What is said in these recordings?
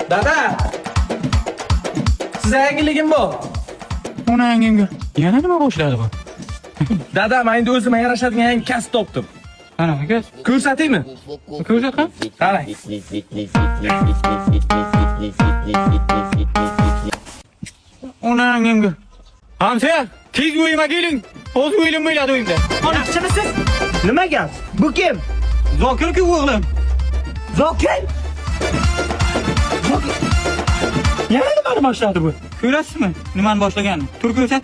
Dada! Size yangiligim bor. Ona yangimga. Yana nima boshladi bu? Dada, men endi o'zimga yarashadigan yangi kasb topdim. Qanaqa gaz? Ko'rsataymi? Ko'rsatqan? Qarang. Ona yangimga. Hamsa, tez uyima keling. O'z uyim bo'ladi uyimda. Yaxshimisiz? Nima gap? Bu kim? Zokir-ku o'g'lim. Zokir? Yana nimani boshladi bu? Ko'rasizmi? Nimani boshlaganini? Tur ko'rsat.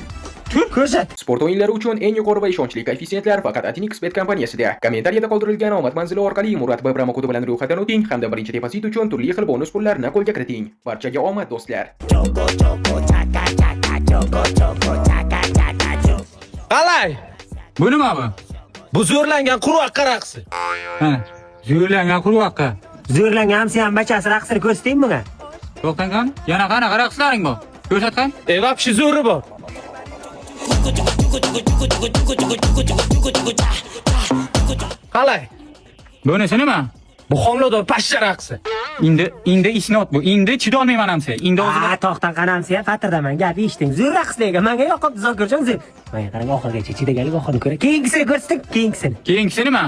Tur ko'rsat. Sport o'yinlari uchun eng yuqori va ishonchli koeffitsiyentlar faqat Atinix.bet kompaniyasida. Kommentariyada qoldirilgan omad manzili orqali Murat B promokodi bilan ro'yxatdan o'ting hamda birinchi depozit uchun turli xil bonus pullarni qo'lga kiriting. Barchaga omad do'stlar. Qalay? Bu nima bu? Bu zo'rlangan qurvaqqa raqsi. Ha, zo'rlangan qurvaqqa. Zo'rlangan hamsa ham bachasi raqsini ko'rsataymi bunga? To'xtangani? Yana qanaqa raqslaring bor? Ko'rsatqan? Vapshi zo'ri bor. Qalay? Bunisi nima? Bu homilador pashsha raqsi. Endi isnot bu. Endi chidolmayman hamsa. Endi o'zim To'xtan qaramsa ham fatirdaman. Gap eshiting. Zo'r raqslarga menga yoqibdi Zokirjon zo'r. Menga qarang oxirigacha chidagalik oxirini ko'ra. Keyingisini ko'rsating, keyingisini. keyingisi nima?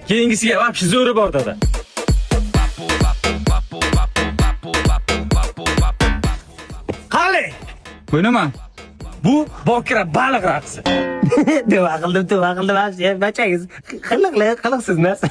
Keyingisiga vapshi zo'ri bor dada. Qalay? Bu nima? Bu bokira baliq raqsi. Duo qildim. Bachangiz qiliqsiz narsa.